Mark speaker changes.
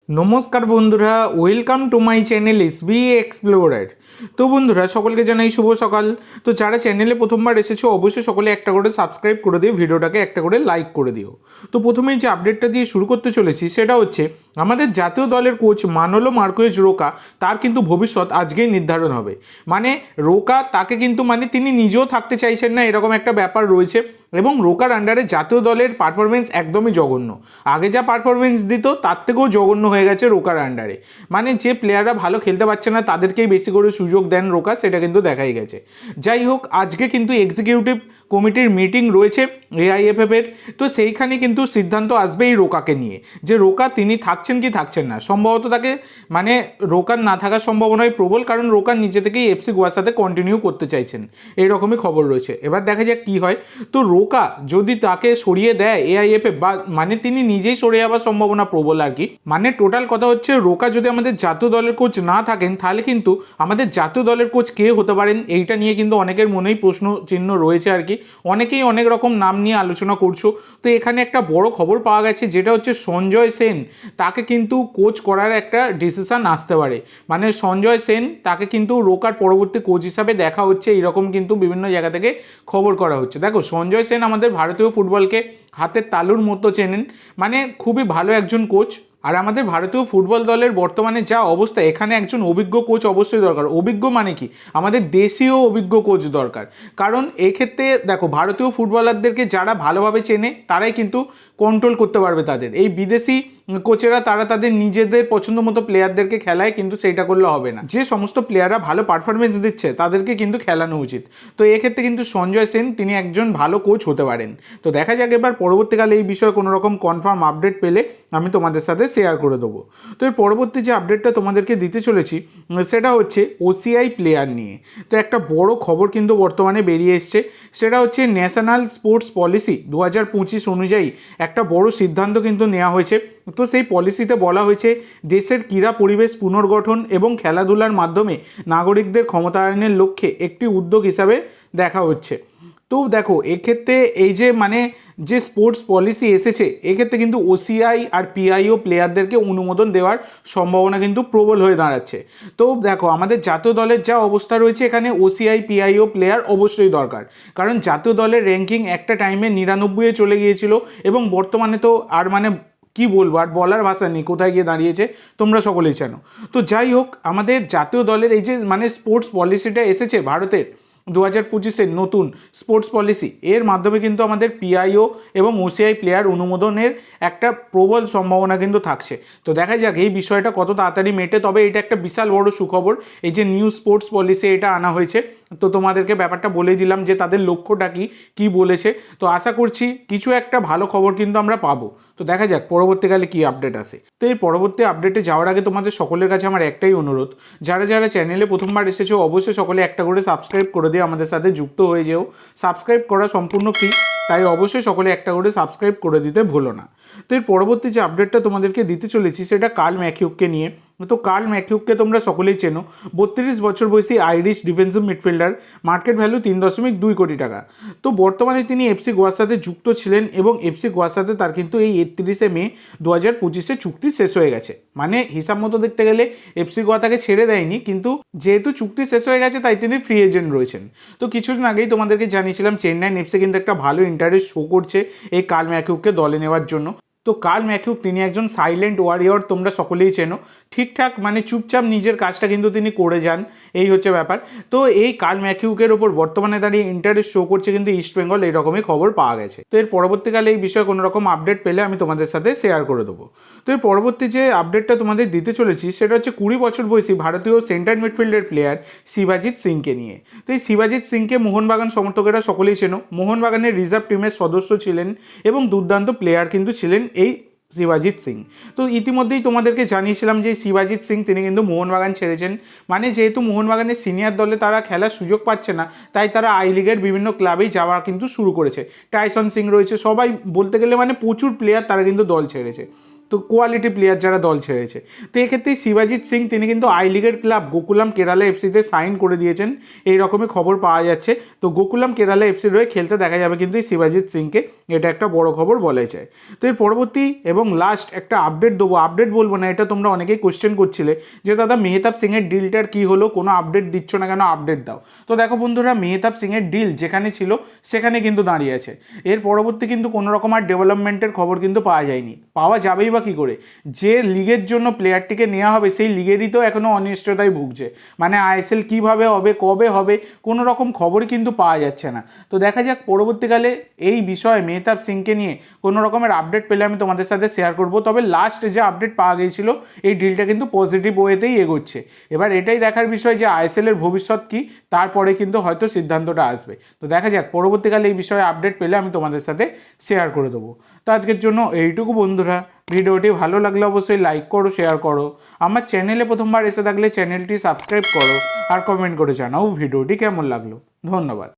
Speaker 1: নমস্কার বন্ধুরা, welcome to my channel SB explorer. তো বন্ধুরা, সকলকে জানাই শুভ সকাল। তো যারা চ্যানেলে প্রথমবার এসেছো অবশ্যই সকলে একটা করে সাবস্ক্রাইব করে দিও, ভিডিওটাকে একটা করে লাইক করে দিও। তো প্রথমেই যে আপডেটটা দিয়ে শুরু করতে চলেছি সেটা হচ্ছে আমাদের জাতীয় দলের কোচ মানোলো মার্কুয়েজ রোকা, তার কিন্তু ভবিষ্যৎ আজকেই নির্ধারণ হবে। মানে রোকা তাকে কিন্তু তিনি নিজেও থাকতে চাইছেন না, এরকম একটা ব্যাপার রয়েছে। এবং রোকার আন্ডারে জাতীয় দলের পারফরমেন্স একদমই জঘন্য। আগে যা পারফরমেন্স দিত তার থেকেও জঘন্য হয়ে গেছে রোকার আন্ডারে। মানে যে প্লেয়াররা ভালো খেলতে পারছে না তাদেরকেই বেশি করে সুযোগ দেন রোকা, সেটা কিন্তু দেখাই গেছে। যাই হোক, আজকে কিন্তু এক্সিকিউটিভ কমিটির মিটিং রয়েছে এআইএফএফ এর। তো সেইখানে কিন্তু সিদ্ধান্ত আসবে এই রোকাকে নিয়ে, যে রোকা তিনি থাকছেন কি থাকছেন না। সম্ভবত তাকে রোকার না থাকার সম্ভাবনাই প্রবল, কারণ রোকার নিজে থেকেই এফসি গোয়ার সাথে কন্টিনিউ করতে চাইছেন, এইরকমই খবর রয়েছে। এবার দেখা যাক কী হয়। তো রোকা যদি তাকে সরিয়ে দেয় এআইএফএফ, বা তিনি নিজেই সরে যাওয়ার সম্ভাবনা প্রবল আর কি। টোটাল কথা হচ্ছে, রোকা যদি আমাদের জাতীয় দলের কোচ না থাকেন তাহলে কিন্তু আমাদের জাতীয় দলের কোচ কে হতে পারেন, এইটা নিয়ে কিন্তু অনেকের মনেই প্রশ্ন চিহ্ন রয়েছে আর কি। অনেকেই অনেক রকম নাম নিয়ে আলোচনা করছো। তো এখানে একটা বড় খবর পাওয়া গেছে, যেটা হচ্ছে সঞ্জয় সেন, তাকে কিন্তু কোচ করার একটা ডিসিশন আসতে পারে। সঞ্জয় সেন তাকে কিন্তু রোকার পরবর্তী কোচ হিসাবে দেখা হচ্ছে, এইরকম কিন্তু বিভিন্ন জায়গা থেকে খবর করা হচ্ছে। দেখো, সঞ্জয় সেন আমাদের ভারতীয় ফুটবলকে হাতের তালুর মতো চেনেন, খুবই ভালো একজন কোচ। আর আমাদের ভারতীয় ফুটবল দলের বর্তমানে যা অবস্থা, এখানে একজন অভিজ্ঞ কোচ অবশ্যই দরকার। অভিজ্ঞ মানে কি, আমাদের দেশীয় অভিজ্ঞ কোচ দরকার। কারণ এক্ষেত্রে দেখো, ভারতীয় ফুটবলারদেরকে যারা ভালোভাবে চেনে তারাই কিন্তু কন্ট্রোল করতে পারবে তাদের। এই বিদেশি কোচেরা তারা তাদের নিজেদের পছন্দ মতো প্লেয়ারদেরকে খেলায়, কিন্তু সেইটা করলে হবে না। যে সমস্ত প্লেয়াররা ভালো পারফরমেন্স দিচ্ছে তাদেরকে কিন্তু খেলানো উচিত। তো এক্ষেত্রে কিন্তু সঞ্জয় সেন তিনি একজন ভালো কোচ হতে পারেন। তো দেখা যাক এবার পরবর্তীকালে এই বিষয়ে কোনো রকম কনফার্ম আপডেট পেলে আমি তোমাদের সাথে শেয়ার করে দেবো। তো এর পরবর্তী যে আপডেটটা তোমাদেরকে দিতে চলেছি সেটা হচ্ছে ওসিআই প্লেয়ার নিয়ে। তো একটা বড় খবর কিন্তু বর্তমানে বেরিয়ে এসছে, সেটা হচ্ছে ন্যাশনাল স্পোর্টস পলিসি 2025 অনুযায়ী একটা বড় সিদ্ধান্ত কিন্তু নেওয়া হয়েছে। তো সেই পলিসিতে বলা হয়েছে দেশের ক্রীড়া পরিবেশ পুনর্গঠন এবং খেলাধুলার মাধ্যমে নাগরিকদের ক্ষমতায়নের লক্ষ্যে একটি উদ্যোগ হিসাবে দেখা হচ্ছে। তো দেখো, এক্ষেত্রে এই যে স্পোর্টস পলিসি এসেছে, এক্ষেত্রে কিন্তু ওসিআই আর পিআইও প্লেয়ারদেরকে অনুমোদন দেওয়ার সম্ভাবনা কিন্তু প্রবল হয়ে দাঁড়াচ্ছে। তো দেখো, আমাদের জাতীয় দলের যা অবস্থা রয়েছে, এখানে ওসিআই পিআইও প্লেয়ার অবশ্যই দরকার। কারণ জাতীয় দলের র্যাঙ্কিং একটা টাইমে 99-এ চলে গিয়েছিল, এবং বর্তমানে তো আর কি বলবো, আর বলার ভাষা নেই কোথায় গিয়ে দাঁড়িয়েছে, তোমরা সকলেই জানো। তো যাই হোক, আমাদের জাতীয় দলের এই যে স্পোর্টস পলিসিটা এসেছে ভারতের 2025-এর নতুন স্পোর্টস পলিসি, এর মাধ্যমে কিন্তু আমাদের পিআইও এবং ওসিআই প্লেয়ার অনুমোদনের একটা প্রবল সম্ভাবনা কিন্তু থাকছে। তো দেখা যাক এই বিষয়টা কত তাড়াতাড়ি মেটে। তবে এটা একটা বিশাল বড় সুখবর, এই যে নিউ স্পোর্টস পলিসি এটা আনা হয়েছে। তো তোমাদেরকে ব্যাপারটা বলেই দিলাম যে তাদের লক্ষ্যটা কি বলেছে। তো আশা করছি কিছু একটা ভালো খবর কিন্তু আমরা পাবো। তো দেখা যাক পরবর্তীকালে কি আপডেট আসে। তো এই পরবর্তী আপডেটে যাওয়ার আগে তোমাদের সকলের কাছে আমার একটাই অনুরোধ, যারা যারা চ্যানেলে প্রথমবার এসেছো অবশ্যই সকলে একটা করে সাবস্ক্রাইব করে দিয়ে আমাদের সাথে যুক্ত হয়ে যেও। সাবস্ক্রাইব করা সম্পূর্ণ ফ্রি, তাই অবশ্যই সকলে একটা করে সাবস্ক্রাইব করে দিতে ভুলো না। তো এর পরবর্তী যে আপডেটটা তোমাদেরকে দিতে চলেছি সেটা কার্ল ম্যাকিউককে নিয়ে। তো কার্ল ম্যাকিউককে তোমরা সকলেই চেনো, 32 বছর বয়সী Irish defensive midfielder, market value 3.2 কোটি টাকা। তো বর্তমানে তিনি এফসি গোয়ার সাথে যুক্ত ছিলেন, এবং এফসি গোয়ার সাথে তার কিন্তু এই 31 মে 2025-এ চুক্তি শেষ হয়ে গেছে। হিসাব মতো দেখতে গেলে এফসি গোয়া তাকে ছেড়ে দেয়নি, কিন্তু যেহেতু চুক্তি শেষ হয়ে গেছে তাই তিনি ফ্রি এজেন্ট রয়েছেন। তো কিছুদিন আগেই তোমাদেরকে জানিয়েছিলাম চেন্নাই এফসি কিন্তু একটা ভালো ইন্টারেস্ট শো করছে এই কার্ল ম্যাকিউককে দলে নেওয়ার জন্য। তো কার্ল ম্যাকিউক তিনি একজন সাইলেন্ট ওয়ারিয়র, তোমরা সকলেই চেনো। ঠিকঠাক চুপচাপ নিজের কাজটা কিন্তু তিনি করে যান, এই হচ্ছে ব্যাপার। তো এই কার্ল ম্যাকিউকের ওপর বর্তমানে দাঁড়িয়ে ইন্টারেস্ট শো করছে কিন্তু ইস্ট বেঙ্গল, এইরকমই খবর পাওয়া গেছে। তো এর পরবর্তীকালে এই বিষয়ে কোনো রকম আপডেট পেলে আমি তোমাদের সাথে শেয়ার করে দেবো। তো এর পরবর্তী যে আপডেটটা তোমাদের দিতে চলেছি সেটা হচ্ছে 20 বছর বয়সী ভারতীয় সেন্টার মিডফিল্ডের প্লেয়ার শিবাজিৎ সিংকে নিয়ে। তো এই শিবাজিৎ সিংকে মোহনবাগান সমর্থকেরা সকলেই চেনো। মোহনবাগানের রিজার্ভ টিমের সদস্য ছিলেন এবং দুর্দান্ত প্লেয়ার কিন্তু ছিলেন এই শিবাজিৎ সিং। তো ইতিমধ্যেই তোমাদেরকে জানিয়েছিলাম যে শিবাজিৎ সিং তিনি কিন্তু মোহনবাগান ছেড়েছেন। যেহেতু মোহনবাগানের সিনিয়র দলে তারা খেলার সুযোগ পাচ্ছে না, তাই তারা আই লিগের বিভিন্ন ক্লাবেই যাওয়া কিন্তু শুরু করেছে। টাইসন সিং রয়েছে, সবাই বলতে গেলে প্রচুর প্লেয়ার তারা কিন্তু দল ছেড়েছে। তো কোয়ালিটি প্লেয়ার যারা দল ছেড়েছে। তো এক্ষেত্রে শিবাজিৎ সিং তিনি কিন্তু আই লিগের ক্লাব গোকুলাম কেরালা এফসিতে সাইন করে দিয়েছেন, এই রকমই খবর পাওয়া যাচ্ছে। তো গোকুলাম কেরালা এফসির হয়ে খেলতে দেখা যাবে কিন্তু এই শিবাজিৎ সিংকে, এটা একটা বড় খবর বলাই যায়। তো এর পরবর্তী এবং লাস্ট একটা আপডেট দেবো, আপডেট বলবো না, এটা তোমরা অনেকেই কোশ্চেন করছিলে যে দাদা মেহতাব সিংয়ের ডিলটার কী হলো, কোনো আপডেট দিচ্ছ না কেন, আপডেট দাও। তো দেখো বন্ধুরা, মেহতাব সিংয়ের ডিল যেখানে ছিল সেখানে কিন্তু দাঁড়িয়ে আছে। এর পরবর্তী কিন্তু কোনো রকম আর ডেভেলপমেন্টের খবর কিন্তু পাওয়া যায়নি, পাওয়া যাবেই বা কী করে, যে লিগের জন্য প্লেয়ারটিকে নেওয়া হবে সেই লিগেরই তো এখনও অনিশ্চয়তায় ভুগছে, মানে আইএসএল কীভাবে হবে, কবে হবে, কোনো রকম খবরই কিন্তু পাওয়া যাচ্ছে না। তো দেখা যাক পরবর্তীকালে এই বিষয়ে মেহতাব সিংকে নিয়ে কোনো রকমের আপডেট পেলে আমি তোমাদের সাথে শেয়ার করব। তবে লাস্ট যে আপডেট পাওয়া গিয়েছিল এই ডিলটা কিন্তু পজিটিভ ওয়েতেই এগোচ্ছে। এবার এটাই দেখার বিষয় যে আইএসএলের ভবিষ্যৎ কী, তারপরে কিন্তু হয়তো সিদ্ধান্তটা আসবে। তো দেখা যাক পরবর্তীকালে এই বিষয়ে আপডেট পেলে আমি তোমাদের সাথে শেয়ার করে দেবো। তো আজকের জন্য এইটুকু বন্ধুরা, ভিডিওটি ভালো লাগলে অবশ্যই লাইক করো, শেয়ার করো, আমার চ্যানেলে প্রথমবার এসে থাকলে চ্যানেলটি সাবস্ক্রাইব করো, আর কমেন্ট করে জানাও ভিডিওটি কেমন লাগলো। ধন্যবাদ।